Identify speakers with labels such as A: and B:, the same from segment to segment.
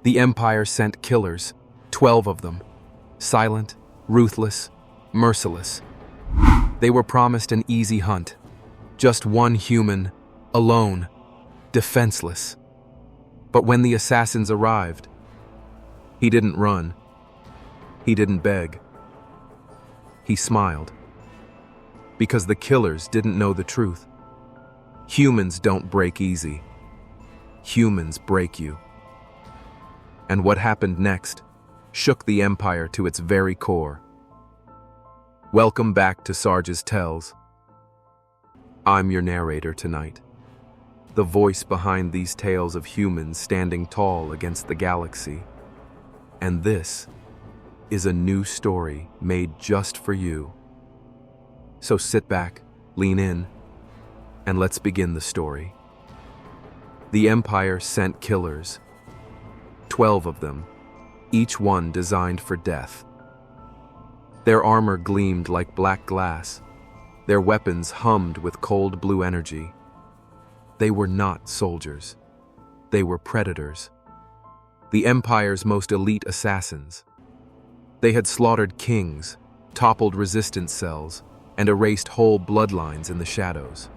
A: The Empire sent killers, 12 of them, silent, ruthless, merciless. They were promised an easy hunt, just one human, alone, defenseless. But when the assassins arrived, he didn't run. He didn't beg. He smiled. Because the killers didn't know the truth. Humans don't break easy. Humans break you. And what happened next shook the Empire to its very core. Welcome back to Sarge's Tells. I'm your narrator tonight. The voice behind these tales of humans standing tall against the galaxy. And this is a new story made just for you. So sit back, lean in, and let's begin the story. The Empire sent killers, 12 of them, each one designed for death. Their armor gleamed like black glass. Their weapons hummed with cold blue energy. They were not soldiers. They were predators. The Empire's most elite assassins. They had slaughtered kings, toppled resistance cells, and erased whole bloodlines in the shadows.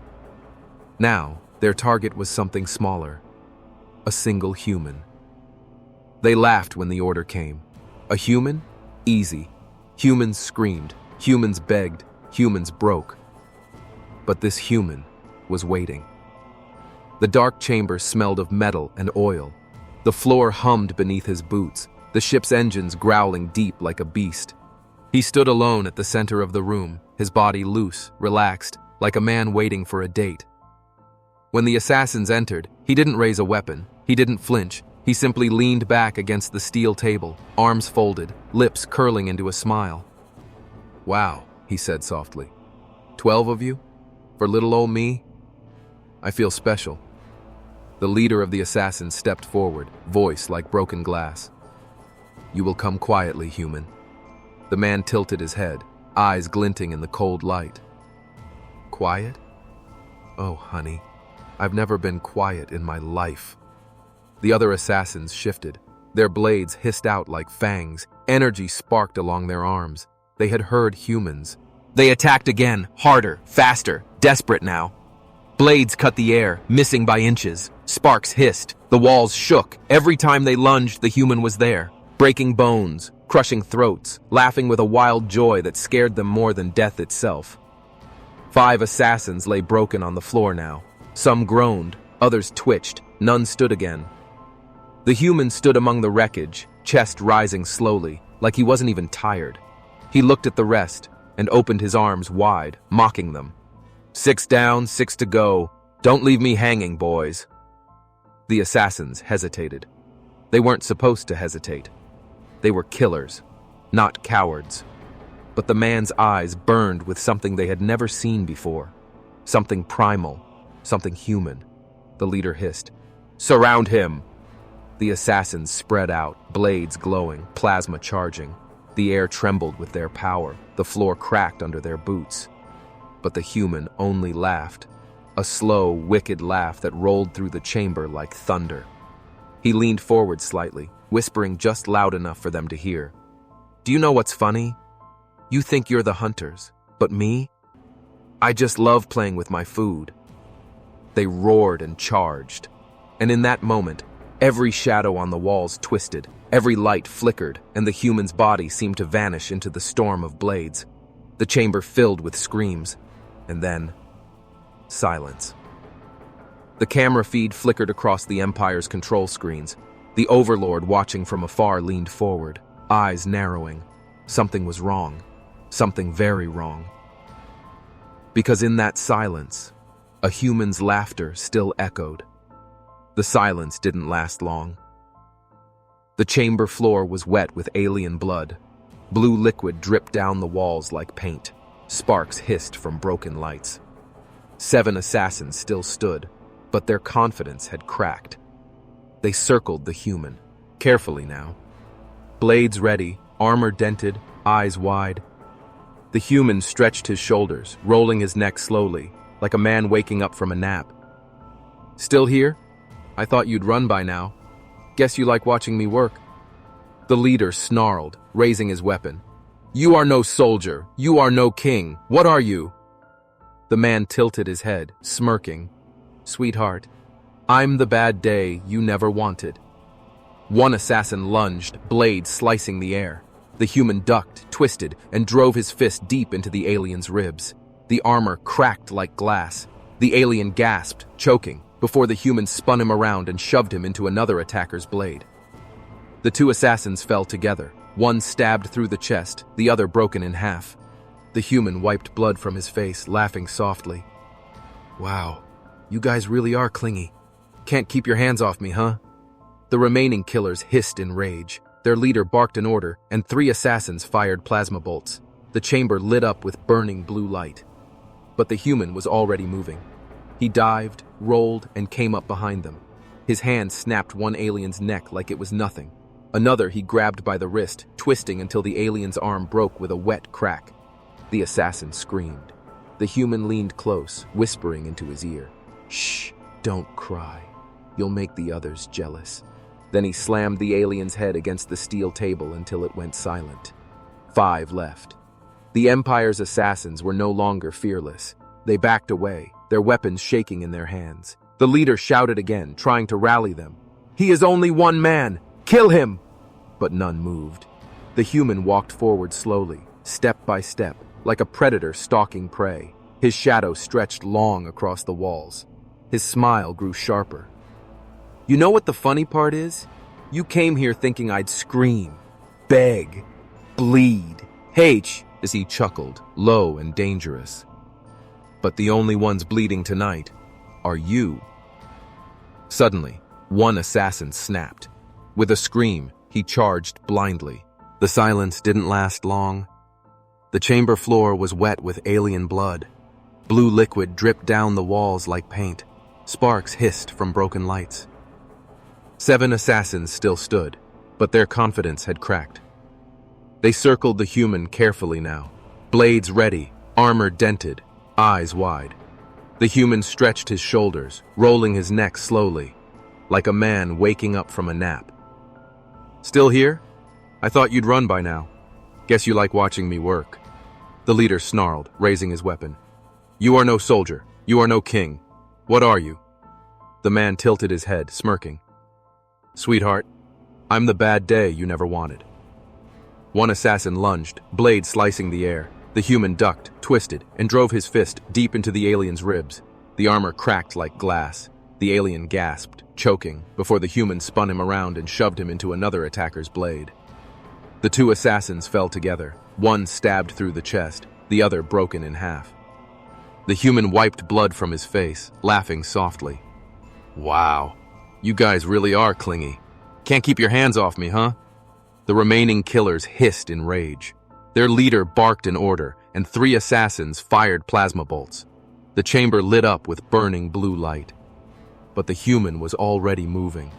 A: Now, their target was something smaller, a single human. They laughed when the order came. A human? Easy. Humans screamed, humans begged, humans broke. But this human was waiting. The dark chamber smelled of metal and oil. The floor hummed beneath his boots, the ship's engines growling deep like a beast. He stood alone at the center of the room, his body loose, relaxed, like a man waiting for a date. When the assassins entered, he didn't raise a weapon, he didn't flinch, he simply leaned back against the steel table, arms folded, lips curling into a smile. "Wow," he said softly. 12 of you? For little old me? I feel special." The leader of the assassins stepped forward, voice like broken glass. "You will come quietly, human." The man tilted his head, eyes glinting in the cold light. "Quiet? Oh, honey, I've never been quiet in my life." The other assassins shifted. Their blades hissed out like fangs. Energy sparked along their arms. They had heard humans. They attacked again, harder, faster, desperate now. Blades cut the air, missing by inches. Sparks hissed. The walls shook. Every time they lunged, the human was there, breaking bones, crushing throats, laughing with a wild joy that scared them more than death itself. 5 assassins lay broken on the floor now. Some groaned, others twitched, none stood again. The human stood among the wreckage, chest rising slowly, like he wasn't even tired. He looked at the rest and opened his arms wide, mocking them. 6 down, 6 to go. Don't leave me hanging, boys." The assassins hesitated. They weren't supposed to hesitate. They were killers, not cowards. But the man's eyes burned with something they had never seen before. Something primal, something human. The leader hissed, "Surround him!" The assassins spread out, blades glowing, plasma charging. The air trembled with their power. The floor cracked under their boots. But the human only laughed, a slow, wicked laugh that rolled through the chamber like thunder. He leaned forward slightly, whispering just loud enough for them to hear. "Do you know what's funny? You think you're the hunters, but me? I just love playing with my food." They roared and charged. And in that moment, every shadow on the walls twisted, every light flickered, and the human's body seemed to vanish into the storm of blades. The chamber filled with screams, and then silence. The camera feed flickered across the Empire's control screens. The Overlord, watching from afar, leaned forward, eyes narrowing. Something was wrong. Something very wrong. Because in that silence, a human's laughter still echoed. The silence didn't last long. The chamber floor was wet with alien blood. Blue liquid dripped down the walls like paint. Sparks hissed from broken lights. 7 assassins still stood, but their confidence had cracked. They circled the human, carefully now. Blades ready, armor dented, eyes wide. The human stretched his shoulders, rolling his neck slowly, like a man waking up from a nap. "Still here? I thought you'd run by now." Guess you like watching me work." The leader snarled, raising his weapon. "You are no soldier. You are no king. What are you?" The man tilted his head, smirking. "Sweetheart, I'm the bad day you never wanted." One assassin lunged, blade slicing the air. The human ducked, twisted, and drove his fist deep into the alien's ribs. The armor cracked like glass. The alien gasped, choking, before the human spun him around and shoved him into another attacker's blade. The two assassins fell together, one stabbed through the chest, the other broken in half. The human wiped blood from his face, laughing softly. "Wow, you guys really are clingy. Can't keep your hands off me, huh?" The remaining killers hissed in rage. Their leader barked an order, and 3 assassins fired plasma bolts. The chamber lit up with burning blue light. But the human was already moving. He dived, rolled, and came up behind them. His hand snapped one alien's neck like it was nothing. Another he grabbed by the wrist, twisting until the alien's arm broke with a wet crack. The assassin screamed. The human leaned close, whispering into his ear, "Shh, don't cry. You'll make the others jealous." Then he slammed the alien's head against the steel table until it went silent. 5 left. The Empire's assassins were no longer fearless. They backed away, their weapons shaking in their hands. The leader shouted again, trying to rally them. "He is only one man! Kill him!" But none moved. The human walked forward slowly, step by step, like a predator stalking prey. His shadow stretched long across the walls. His smile grew sharper. "You know what the funny part is? You came here thinking I'd scream, beg, bleed, H," as he chuckled, low and dangerous. "But the only ones bleeding tonight are you." Suddenly, one assassin snapped. With a scream, he charged blindly. The silence didn't last long. The chamber floor was wet with alien blood. Blue liquid dripped down the walls like paint. Sparks hissed from broken lights. 7 assassins still stood, but their confidence had cracked. They circled the human carefully now, blades ready, armor dented, eyes wide. The human stretched his shoulders, rolling his neck slowly, like a man waking up from a nap. "Still here? I thought you'd run by now. Guess you like watching me work." The leader snarled, raising his weapon. "You are no soldier. You are no king. What are you?" The man tilted his head, smirking. "Sweetheart, I'm the bad day you never wanted." One assassin lunged, blade slicing the air. The human ducked, twisted, and drove his fist deep into the alien's ribs. The armor cracked like glass. The alien gasped, choking, before the human spun him around and shoved him into another attacker's blade. The 2 assassins fell together, one stabbed through the chest, the other broken in half. The human wiped blood from his face, laughing softly. "Wow, you guys really are clingy. Can't keep your hands off me, huh?" The remaining killers hissed in rage. Their leader barked an order, and 3 assassins fired plasma bolts. The chamber lit up with burning blue light. But the human was already moving.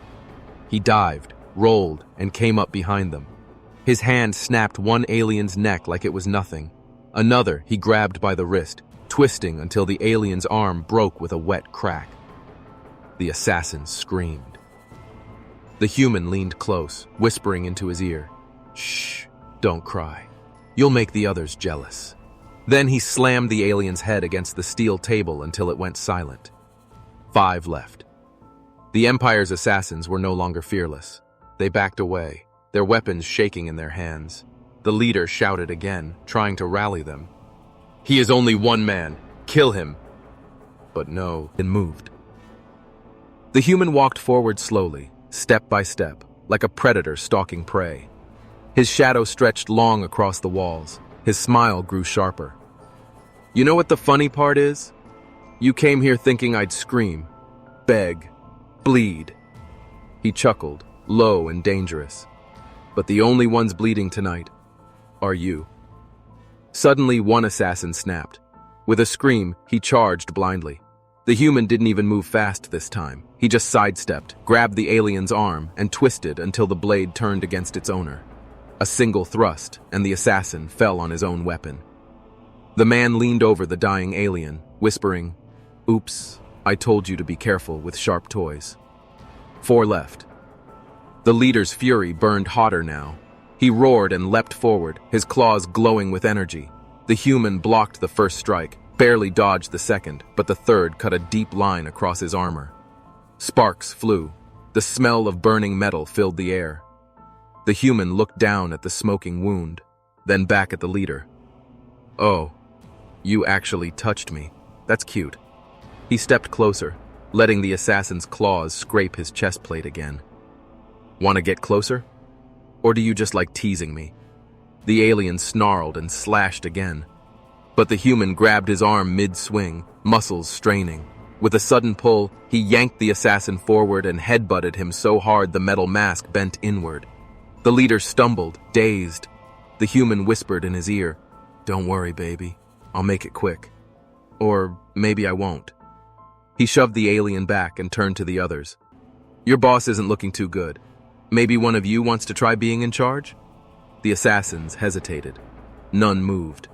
A: He dived, rolled, and came up behind them. His hand snapped one alien's neck like it was nothing. Another he grabbed by the wrist, twisting until the alien's arm broke with a wet crack. The assassin screamed. The human leaned close, whispering into his ear, "Shh, don't cry. You'll make the others jealous." Then he slammed the alien's head against the steel table until it went silent. 5 left. The Empire's assassins were no longer fearless. They backed away, their weapons shaking in their hands. The leader shouted again, trying to rally them. "He is only one man. Kill him." But no, it moved. The human walked forward slowly, step by step, like a predator stalking prey. His shadow stretched long across the walls. His smile grew sharper. "You know what the funny part is? You came here thinking I'd scream, beg, bleed." He chuckled, low and dangerous. "But the only ones bleeding tonight are you." Suddenly, one assassin snapped. With a scream, he charged blindly. The human didn't even move fast this time. He just sidestepped, grabbed the alien's arm, and twisted until the blade turned against its owner. A single thrust, and the assassin fell on his own weapon. The man leaned over the dying alien, whispering, "Oops, I told you to be careful with sharp toys." 4 left. The leader's fury burned hotter now. He roared and leapt forward, his claws glowing with energy. The human blocked the first strike, barely dodged the second, but the third cut a deep line across his armor. Sparks flew. The smell of burning metal filled the air. The human looked down at the smoking wound, then back at the leader. "Oh, you actually touched me. That's cute." He stepped closer, letting the assassin's claws scrape his chest plate again. "Want to get closer? Or do you just like teasing me?" The alien snarled and slashed again. But the human grabbed his arm mid-swing, muscles straining. With a sudden pull, he yanked the assassin forward and headbutted him so hard the metal mask bent inward. The leader stumbled, dazed. The human whispered in his ear, "Don't worry, baby. I'll make it quick. Or maybe I won't." He shoved the alien back and turned to the others. "Your boss isn't looking too good. Maybe one of you wants to try being in charge?" The assassins hesitated. None moved.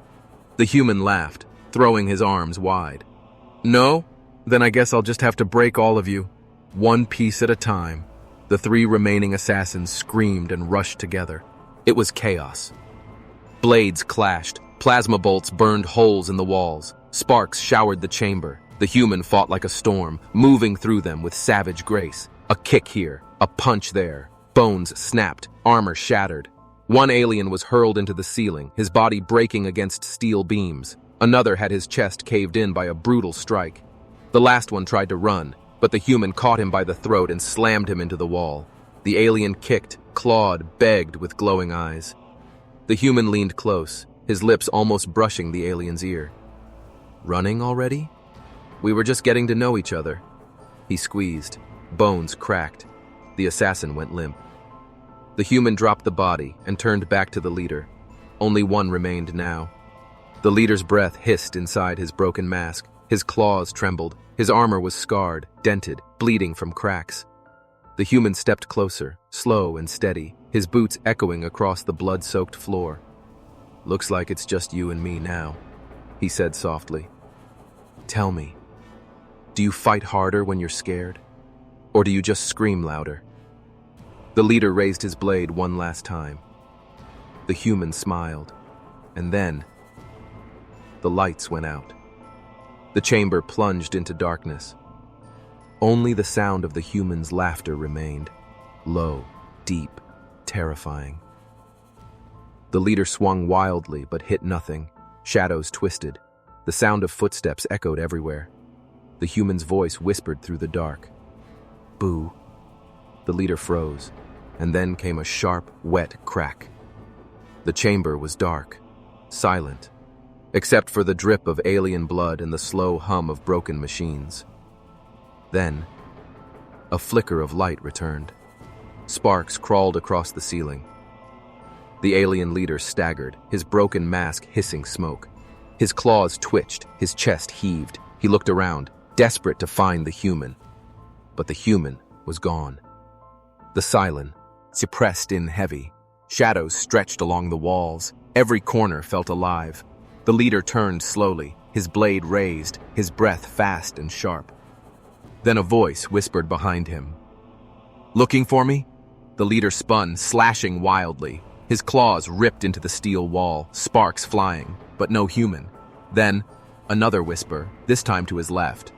A: The human laughed, throwing his arms wide. "No? Then I guess I'll just have to break all of you, one piece at a time." The three remaining assassins screamed and rushed together. It was chaos. Blades clashed, plasma bolts burned holes in the walls, sparks showered the chamber. The human fought like a storm, moving through them with savage grace. A kick here, a punch there. Bones snapped, armor shattered. One alien was hurled into the ceiling, his body breaking against steel beams. Another had his chest caved in by a brutal strike. The last one tried to run, but the human caught him by the throat and slammed him into the wall. The alien kicked, clawed, begged with glowing eyes. The human leaned close, his lips almost brushing the alien's ear. "Running already? We were just getting to know each other." He squeezed. Bones cracked. The assassin went limp. The human dropped the body and turned back to the leader. Only one remained now. The leader's breath hissed inside his broken mask. His claws trembled. His armor was scarred, dented, bleeding from cracks. The human stepped closer, slow and steady, his boots echoing across the blood-soaked floor. "Looks like it's just you and me now," he said softly. "Tell me, do you fight harder when you're scared? Or do you just scream louder?" The leader raised his blade one last time. The human smiled, and then the lights went out. The chamber plunged into darkness. Only the sound of the human's laughter remained, low, deep, terrifying. The leader swung wildly but hit nothing. Shadows twisted. The sound of footsteps echoed everywhere. The human's voice whispered through the dark. "Boo." The leader froze, and then came a sharp, wet crack. The chamber was dark, silent, except for the drip of alien blood and the slow hum of broken machines. Then, a flicker of light returned. Sparks crawled across the ceiling. The alien leader staggered, his broken mask hissing smoke. His claws twitched, his chest heaved. He looked around, desperate to find the human. But the human was gone. The silence pressed in heavy. Shadows stretched along the walls. Every corner felt alive. The leader turned slowly, his blade raised, his breath fast and sharp. Then a voice whispered behind him. "Looking for me?" The leader spun, slashing wildly. His claws ripped into the steel wall, sparks flying, but no human. Then, another whisper, this time to his left.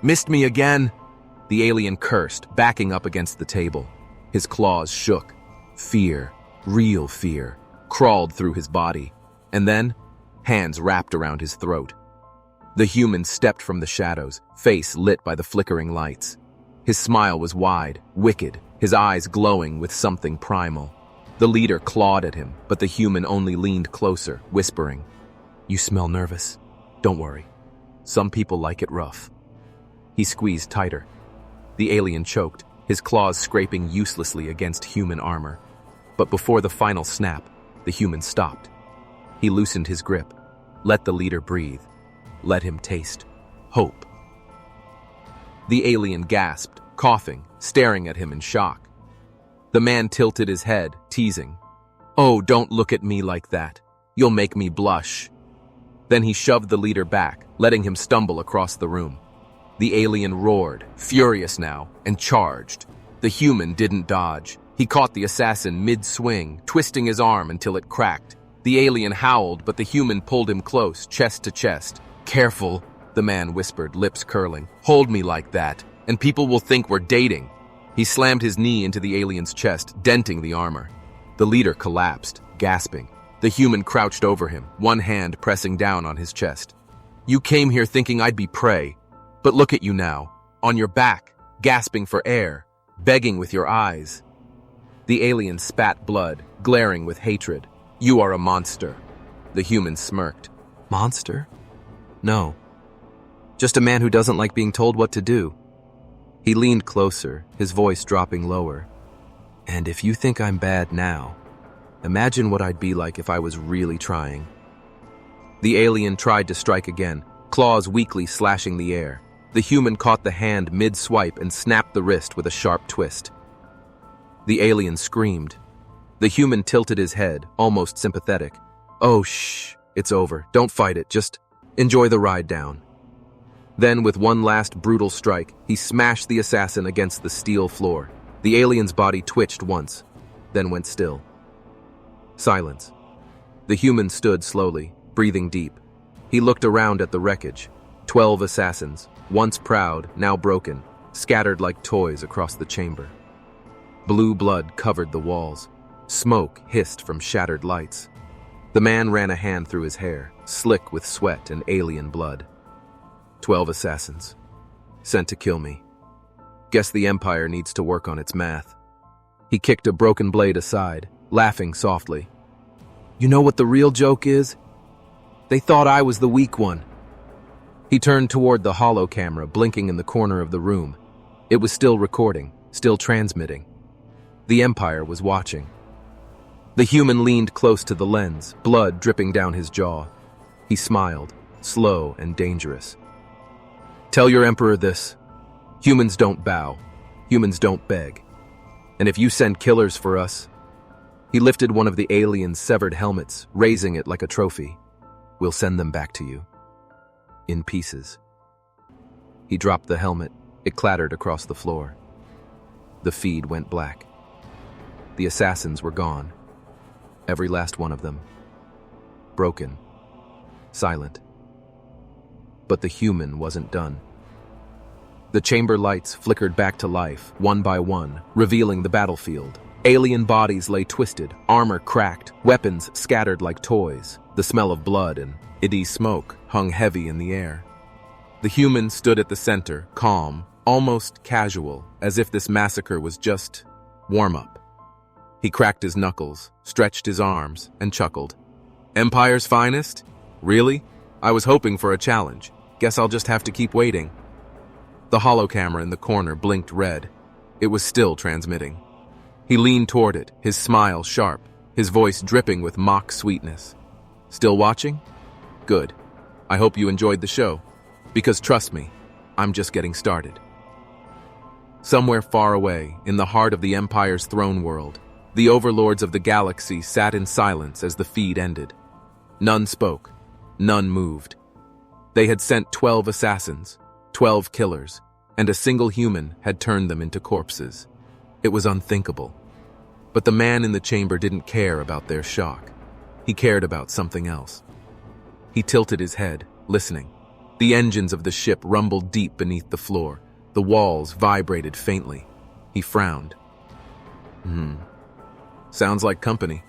A: "Missed me again!" The alien cursed, backing up against the table. His claws shook. Fear, real fear, crawled through his body. And then, hands wrapped around his throat. The human stepped from the shadows, face lit by the flickering lights. His smile was wide, wicked, his eyes glowing with something primal. The leader clawed at him, but the human only leaned closer, whispering, "You smell nervous. Don't worry. Some people like it rough." He squeezed tighter. The alien choked, his claws scraping uselessly against human armor. But before the final snap, the human stopped. He loosened his grip, let the leader breathe, let him taste hope. The alien gasped, coughing, staring at him in shock. The man tilted his head, teasing, "Oh, don't look at me like that. You'll make me blush." Then he shoved the leader back, letting him stumble across the room. The alien roared, furious now, and charged. The human didn't dodge. He caught the assassin mid-swing, twisting his arm until it cracked. The alien howled, but the human pulled him close, chest to chest. "Careful," the man whispered, lips curling. "Hold me like that, and people will think we're dating." He slammed his knee into the alien's chest, denting the armor. The leader collapsed, gasping. The human crouched over him, one hand pressing down on his chest. "You came here thinking I'd be prey, but look at you now, on your back, gasping for air, begging with your eyes." The alien spat blood, glaring with hatred. "You are a monster." The human smirked. "Monster? No. Just a man who doesn't like being told what to do." He leaned closer, his voice dropping lower. "And if you think I'm bad now, imagine what I'd be like if I was really trying." The alien tried to strike again, claws weakly slashing the air. The human caught the hand mid-swipe and snapped the wrist with a sharp twist. The alien screamed. The human tilted his head, almost sympathetic. "Oh, shh, it's over. Don't fight it, just enjoy the ride down." Then, with one last brutal strike, he smashed the assassin against the steel floor. The alien's body twitched once, then went still. Silence. The human stood slowly, breathing deep. He looked around at the wreckage. 12 assassins, once proud, now broken, scattered like toys across the chamber. Blue blood covered the walls. Smoke hissed from shattered lights. The man ran a hand through his hair, slick with sweat and alien blood. 12 assassins, sent to kill me. Guess the Empire needs to work on its math. He kicked a broken blade aside, laughing softly. "You know what the real joke is? They thought I was the weak one." He turned toward the holo camera, blinking in the corner of the room. It was still recording, still transmitting. The Empire was watching. The human leaned close to the lens, blood dripping down his jaw. He smiled, slow and dangerous. "Tell your Emperor this. Humans don't bow. Humans don't beg. And if you send killers for us..." He lifted one of the alien's severed helmets, raising it like a trophy. "We'll send them back to you. In pieces." He dropped the helmet. It clattered across the floor. The feed went black. The assassins were gone. Every last one of them. Broken. Silent. But the human wasn't done. The chamber lights flickered back to life, one by one, revealing the battlefield. Alien bodies lay twisted, armor cracked, weapons scattered like toys. The smell of blood and itty smoke hung heavy in the air. The human stood at the center, calm, almost casual, as if this massacre was just warm-up. He cracked his knuckles, stretched his arms, and chuckled. "Empire's finest? Really? I was hoping for a challenge. Guess I'll just have to keep waiting." The holocamera in the corner blinked red. It was still transmitting. He leaned toward it, his smile sharp, his voice dripping with mock sweetness. "Still watching? Good. I hope you enjoyed the show. Because trust me, I'm just getting started." Somewhere far away, in the heart of the Empire's throne world, the overlords of the galaxy sat in silence as the feed ended. None spoke. None moved. They had sent 12 assassins, 12 killers, and a single human had turned them into corpses. It was unthinkable. But the man in the chamber didn't care about their shock. He cared about something else. He tilted his head, listening. The engines of the ship rumbled deep beneath the floor. The walls vibrated faintly. He frowned. Sounds like company."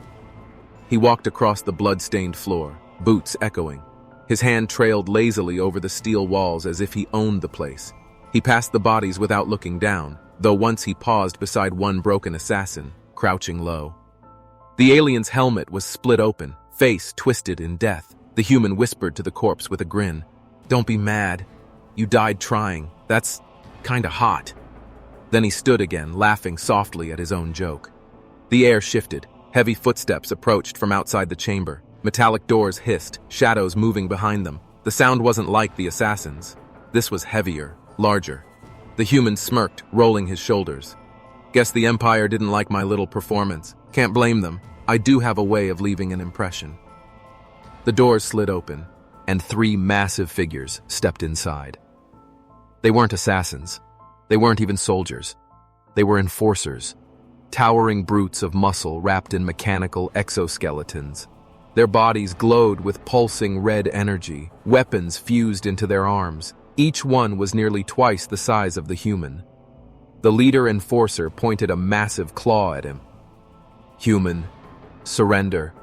A: He walked across the blood-stained floor, boots echoing. His hand trailed lazily over the steel walls as if he owned the place. He passed the bodies without looking down, though once he paused beside one broken assassin, crouching low. The alien's helmet was split open, face twisted in death. The human whispered to the corpse with a grin. "Don't be mad. You died trying. That's kinda hot." Then he stood again, laughing softly at his own joke. The air shifted. Heavy footsteps approached from outside the chamber. Metallic doors hissed, shadows moving behind them. The sound wasn't like the assassins. This was heavier, larger. The human smirked, rolling his shoulders. "Guess the Empire didn't like my little performance. Can't blame them. I do have a way of leaving an impression." The doors slid open, and 3 massive figures stepped inside. They weren't assassins. They weren't even soldiers. They were enforcers. towering brutes of muscle wrapped in mechanical exoskeletons. Their bodies glowed with pulsing red energy, weapons fused into their arms. Each one was nearly twice the size of the human. The leader enforcer pointed a massive claw at him. Human, surrender,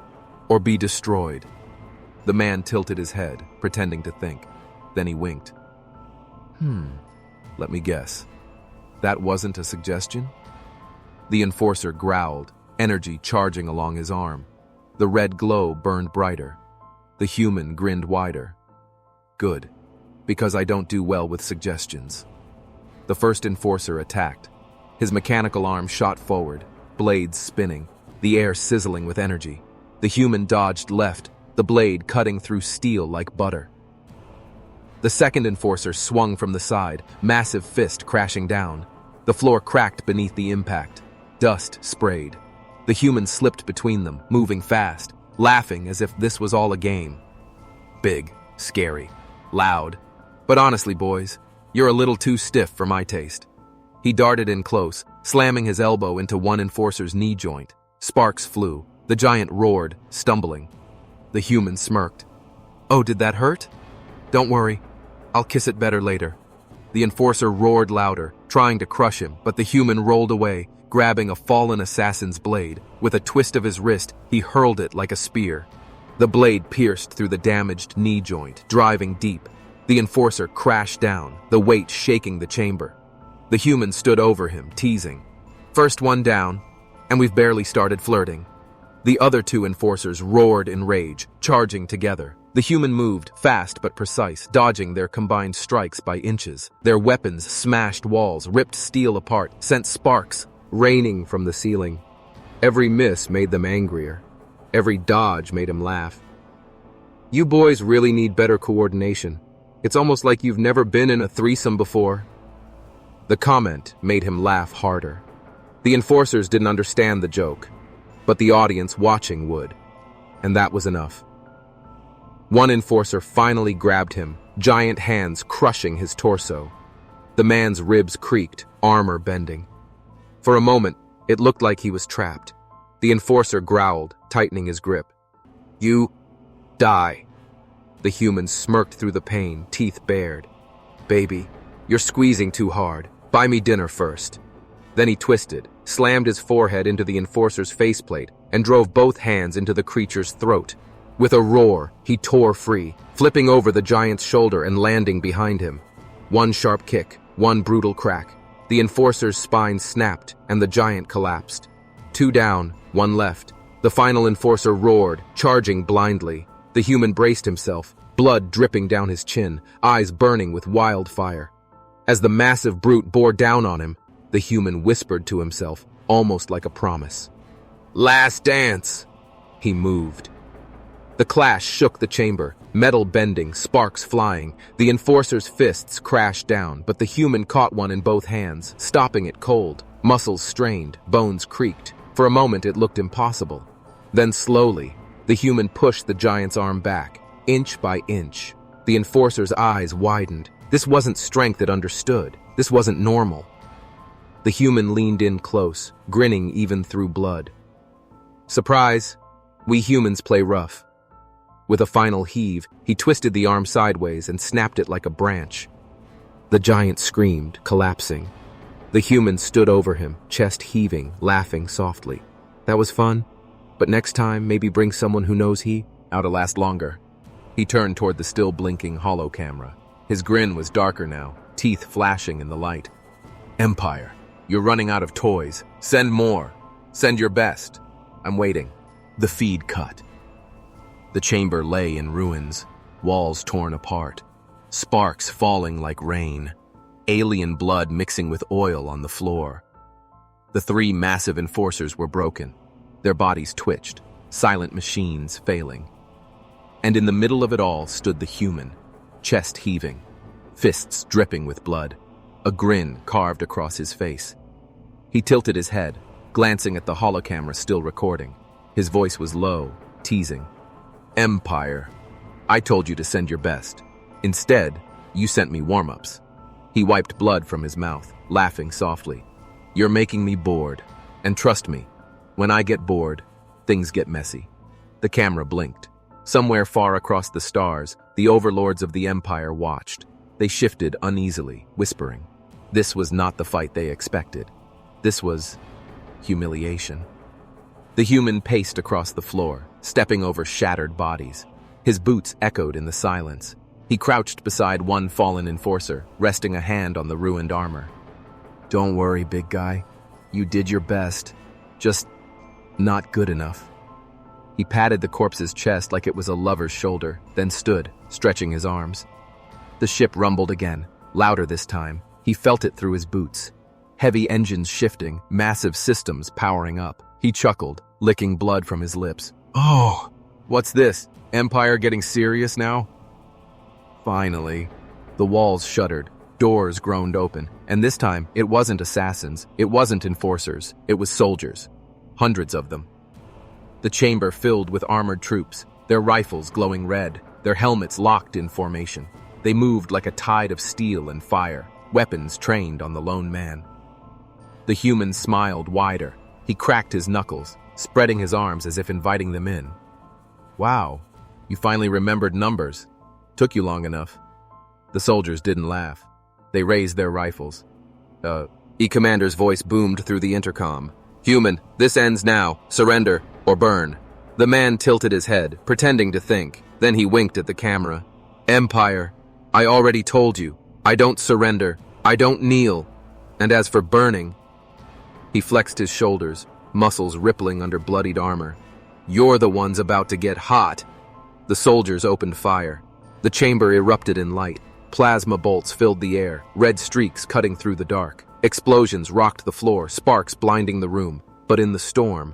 A: or be destroyed. The man tilted his head, pretending to think. Then he winked. Let me guess. That wasn't a suggestion? The enforcer growled, energy charging along his arm. The red glow burned brighter. The human grinned wider. Good, because I don't do well with suggestions. The first enforcer attacked. His mechanical arm shot forward, blades spinning, the air sizzling with energy. The human dodged left, the blade cutting through steel like butter. The second enforcer swung from the side, massive fist crashing down. The floor cracked beneath the impact. Dust sprayed. The human slipped between them, moving fast, laughing as if this was all a game. Big, scary, loud. But honestly, boys, you're a little too stiff for my taste. He darted in close, slamming his elbow into one enforcer's knee joint. Sparks flew. The giant roared, stumbling. The human smirked. Oh, did that hurt? Don't worry. I'll kiss it better later. The enforcer roared louder, trying to crush him, but the human rolled away, grabbing a fallen assassin's blade. With a twist of his wrist, he hurled it like a spear. The blade pierced through the damaged knee joint, driving deep. The enforcer crashed down, the weight shaking the chamber. The human stood over him, teasing. First one down, and we've barely started flirting. The other two enforcers roared in rage, charging together. The human moved, fast but precise, dodging their combined strikes by inches. Their weapons smashed walls, ripped steel apart, sent sparks raining from the ceiling. Every miss made them angrier. Every dodge made him laugh. You boys really need better coordination. It's almost like you've never been in a threesome before. The comment made him laugh harder. The enforcers didn't understand the joke, but the audience watching would, and that was enough. One enforcer finally grabbed him, giant hands crushing his torso. The man's ribs creaked, armor bending. For a moment, it looked like he was trapped. The enforcer growled, tightening his grip. You die. The human smirked through the pain, teeth bared. Baby, you're squeezing too hard. Buy me dinner first. Then he twisted, slammed his forehead into the enforcer's faceplate, and drove both hands into the creature's throat. With a roar, he tore free, flipping over the giant's shoulder and landing behind him. One sharp kick, one brutal crack. The enforcer's spine snapped, and the giant collapsed. 2 down, 1 left. The final enforcer roared, charging blindly. The human braced himself, blood dripping down his chin, eyes burning with wildfire. As the massive brute bore down on him, the human whispered to himself, almost like a promise. Last dance! He moved. The clash shook the chamber, metal bending, sparks flying. The enforcer's fists crashed down, but the human caught one in both hands, stopping it cold. Muscles strained, bones creaked. For a moment it looked impossible. Then slowly, the human pushed the giant's arm back, inch by inch. The enforcer's eyes widened. This wasn't strength it understood. This wasn't normal. The human leaned in close, grinning even through blood. Surprise, we humans play rough. With a final heave, he twisted the arm sideways and snapped it like a branch. The giant screamed, collapsing. The human stood over him, chest heaving, laughing softly. That was fun, but next time maybe bring someone who knows how to last longer. He turned toward the still blinking holo camera. His grin was darker now, teeth flashing in the light. Empire, you're running out of toys. Send more. Send your best. I'm waiting. The feed cut. The chamber lay in ruins, walls torn apart, sparks falling like rain, alien blood mixing with oil on the floor. The 3 massive enforcers were broken, their bodies twitched, silent machines failing. And in the middle of it all stood the human, chest heaving, fists dripping with blood, a grin carved across his face. He tilted his head, glancing at the holocamera still recording. His voice was low, teasing. Empire, I told you to send your best. Instead, you sent me warm-ups. He wiped blood from his mouth, laughing softly. You're making me bored, And trust me, when I get bored, things get messy. The camera blinked. Somewhere far across the stars, the overlords of the Empire watched. They shifted uneasily, whispering. This was not the fight they expected. This was humiliation. The human paced across the floor, stepping over shattered bodies. His boots echoed in the silence. He crouched beside one fallen enforcer, resting a hand on the ruined armor. Don't worry, big guy. You did your best. Just not good enough. He patted the corpse's chest like it was a lover's shoulder, then stood, stretching his arms. The ship rumbled again, louder this time. He felt it through his boots. Heavy engines shifting, massive systems powering up. He chuckled, licking blood from his lips. Oh, what's this? Empire getting serious now? Finally. The walls shuddered, doors groaned open, and this time it wasn't assassins, it wasn't enforcers, it was soldiers. Hundreds of them. The chamber filled with armored troops, their rifles glowing red, their helmets locked in formation. They moved like a tide of steel and fire, weapons trained on the lone man. The human smiled wider. He cracked his knuckles, spreading his arms as if inviting them in. Wow, you finally remembered numbers. Took you long enough. The soldiers didn't laugh. They raised their rifles. E-Commander's voice boomed through the intercom. Human, this ends now. Surrender or burn. The man tilted his head, pretending to think. Then he winked at the camera. Empire, I already told you. I don't surrender. I don't kneel. And as for burning... He flexed his shoulders, muscles rippling under bloodied armor. You're the ones about to get hot. The soldiers opened fire. The chamber erupted in light. Plasma bolts filled the air, red streaks cutting through the dark. Explosions rocked the floor, sparks blinding the room. But in the storm,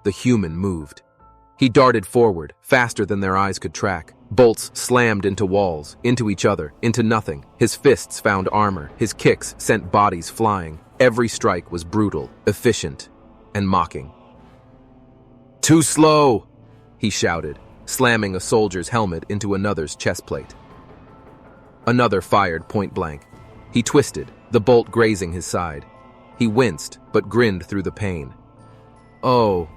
A: the human moved. He darted forward, faster than their eyes could track. Bolts slammed into walls, into each other, into nothing. His fists found armor. His kicks sent bodies flying. Every strike was brutal, efficient, and mocking. Too slow, he shouted, slamming a soldier's helmet into another's chest plate. Another fired point blank. He twisted, the bolt grazing his side. He winced, but grinned through the pain. Oh,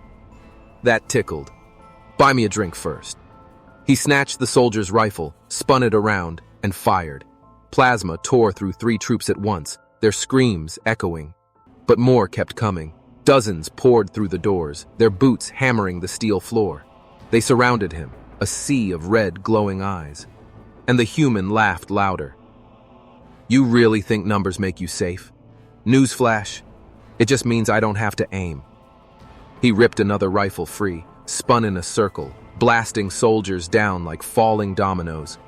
A: that tickled. Buy me a drink first. He snatched the soldier's rifle, spun it around, and fired. Plasma tore through 3 troops at once, their screams echoing. But more kept coming. Dozens poured through the doors, their boots hammering the steel floor. They surrounded him, a sea of red glowing eyes. And the human laughed louder. You really think numbers make you safe? Newsflash, it just means I don't have to aim. He ripped another rifle free, spun in a circle, blasting soldiers down like falling dominoes.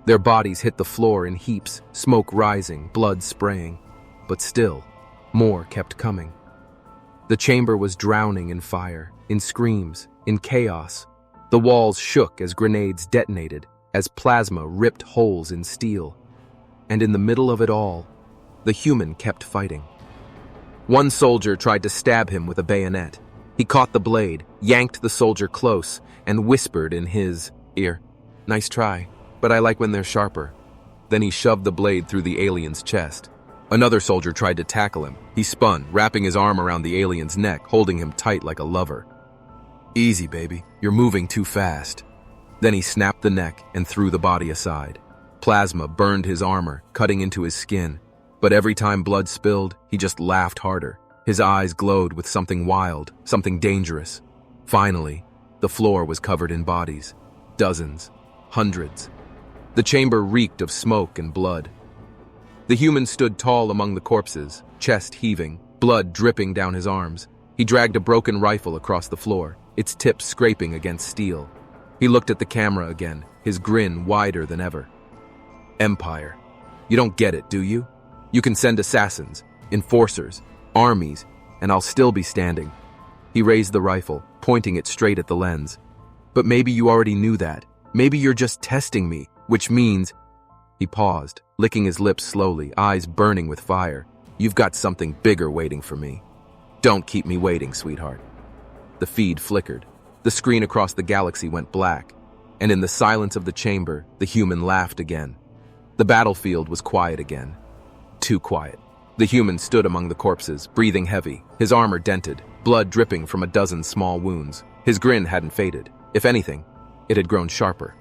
A: Their bodies hit the floor in heaps, smoke rising, blood spraying. But still, more kept coming. The chamber was drowning in fire, in screams, in chaos. The walls shook as grenades detonated, as plasma ripped holes in steel. And in the middle of it all, the human kept fighting. One soldier tried to stab him with a bayonet. He caught the blade, yanked the soldier close, and whispered in his ear, "Nice try, but I like when they're sharper." Then he shoved the blade through the alien's chest. Another soldier tried to tackle him. He spun, wrapping his arm around the alien's neck, holding him tight like a lover. "Easy, baby. You're moving too fast." Then he snapped the neck and threw the body aside. Plasma burned his armor, cutting into his skin. But every time blood spilled, he just laughed harder. His eyes glowed with something wild, something dangerous. Finally, the floor was covered in bodies. Dozens. Hundreds. The chamber reeked of smoke and blood. The human stood tall among the corpses, chest heaving, blood dripping down his arms. He dragged a broken rifle across the floor, its tip scraping against steel. He looked at the camera again, his grin wider than ever. Empire. You don't get it, do you? You can send assassins, enforcers, armies, and I'll still be standing. He raised the rifle, pointing it straight at the lens. But maybe you already knew that. Maybe you're just testing me, which means... He paused, licking his lips slowly, eyes burning with fire. You've got something bigger waiting for me. Don't keep me waiting, sweetheart. The feed flickered. The screen across the galaxy went black. And in the silence of the chamber, the human laughed again. The battlefield was quiet again. Too quiet. The human stood among the corpses, breathing heavy, his armor dented, blood dripping from a dozen small wounds. His grin hadn't faded. If anything, it had grown sharper.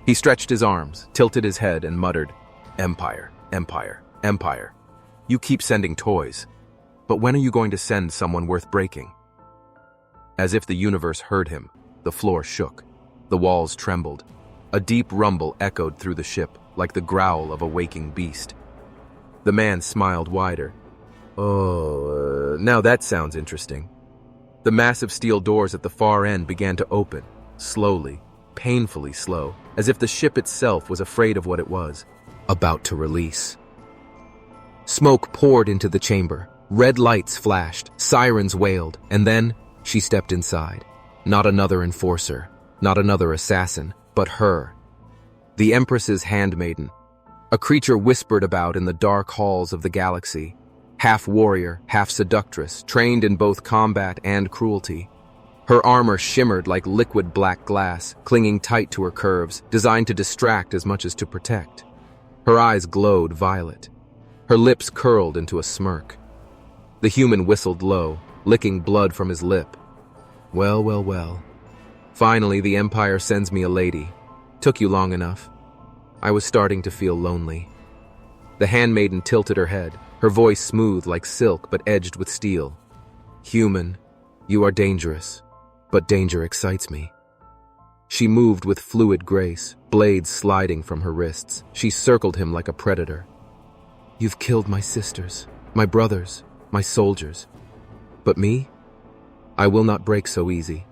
A: He stretched his arms, tilted his head, and muttered, "Empire, Empire, Empire. You keep sending toys. But when are you going to send someone worth breaking?" As if the universe heard him, the floor shook. The walls trembled. A deep rumble echoed through the ship, like the growl of a waking beast. The man smiled wider. Now that sounds interesting." The massive steel doors at the far end began to open, slowly, painfully slow, as if the ship itself was afraid of what it was about to release. Smoke poured into the chamber. Red lights flashed, sirens wailed, and then she stepped inside. Not another enforcer, not another assassin, but her. The Empress's handmaiden. A creature whispered about in the dark halls of the galaxy. Half warrior, half seductress, trained in both combat and cruelty. Her armor shimmered like liquid black glass, clinging tight to her curves, designed to distract as much as to protect. Her eyes glowed violet. Her lips curled into a smirk. The human whistled low, licking blood from his lip. Well, well, well. Finally, the Empire sends me a lady. Took you long enough. I was starting to feel lonely. The handmaiden tilted her head, her voice smooth like silk but edged with steel. Human, you are dangerous, but danger excites me. She moved with fluid grace, blades sliding from her wrists. She circled him like a predator. You've killed my sisters, my brothers, my soldiers. But me? I will not break so easy.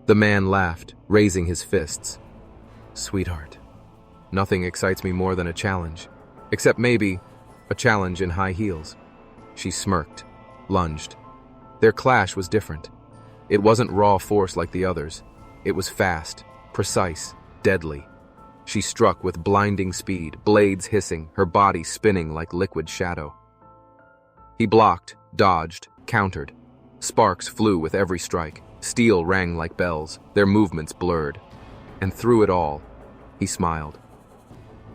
A: The man laughed, raising his fists. Sweetheart, nothing excites me more than a challenge. Except maybe a challenge in high heels. She smirked, lunged. Their clash was different. It wasn't raw force like the others. It was fast, precise, deadly. She struck with blinding speed, blades hissing, her body spinning like liquid shadow. He blocked, dodged, countered. Sparks flew with every strike. Steel rang like bells, their movements blurred. And through it all, he smiled.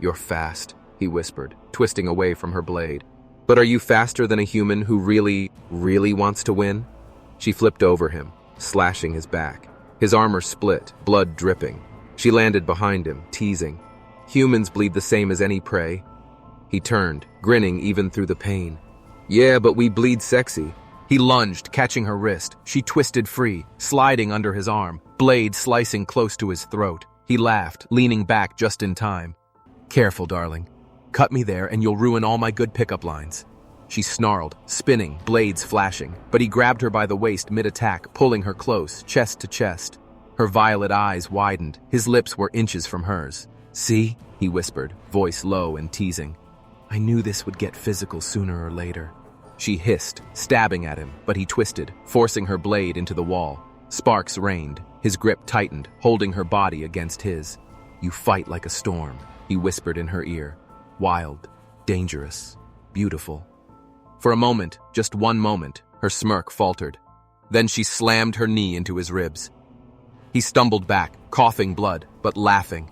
A: You're fast, he whispered, twisting away from her blade. But are you faster than a human who really, really wants to win? She flipped over him, slashing his back. His armor split, blood dripping. She landed behind him, teasing. Humans bleed the same as any prey. He turned, grinning even through the pain. Yeah, but we bleed sexy. He lunged, catching her wrist. She twisted free, sliding under his arm, blade slicing close to his throat. He laughed, leaning back just in time. Careful, darling. Cut me there and you'll ruin all my good pickup lines. She snarled, spinning, blades flashing, but he grabbed her by the waist mid-attack, pulling her close, chest to chest. Her violet eyes widened, his lips were inches from hers. See? He whispered, voice low and teasing. I knew this would get physical sooner or later. She hissed, stabbing at him, but he twisted, forcing her blade into the wall. Sparks rained, his grip tightened, holding her body against his. You fight like a storm, he whispered in her ear. Wild, dangerous, beautiful. For a moment, just one moment, her smirk faltered. Then she slammed her knee into his ribs. He stumbled back, coughing blood, but laughing.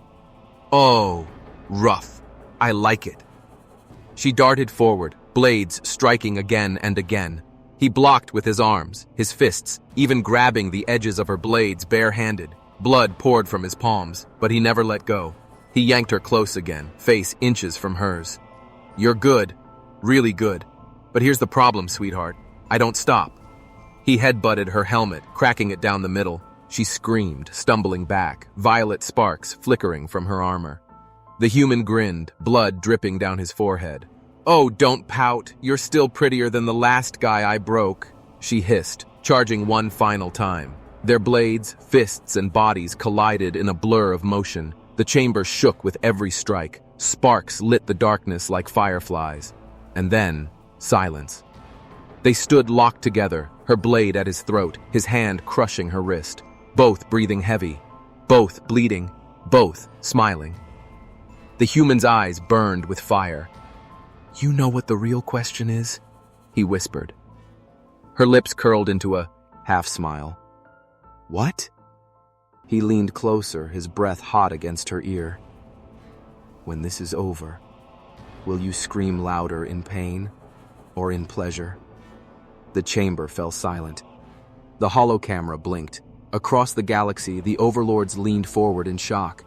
A: Oh, rough. I like it. She darted forward, blades striking again and again. He blocked with his arms, his fists, even grabbing the edges of her blades barehanded. Blood poured from his palms, but he never let go. He yanked her close again, face inches from hers. You're good, really good. But here's the problem, sweetheart. I don't stop. He headbutted her helmet, cracking it down the middle. She screamed, stumbling back, violet sparks flickering from her armor. The human grinned, blood dripping down his forehead. Oh, don't pout. You're still prettier than the last guy I broke, she hissed, charging one final time. Their blades, fists, and bodies collided in a blur of motion. The chamber shook with every strike. Sparks lit the darkness like fireflies. And then, silence. They stood locked together, her blade at his throat, his hand crushing her wrist. Both breathing heavy, both bleeding, both smiling. The human's eyes burned with fire. You know what the real question is? He whispered. Her lips curled into a half-smile. What? He leaned closer, his breath hot against her ear. When this is over, will you scream louder in pain? or in pleasure. The chamber fell silent. The hollow camera blinked. Across the galaxy, the overlords leaned forward in shock.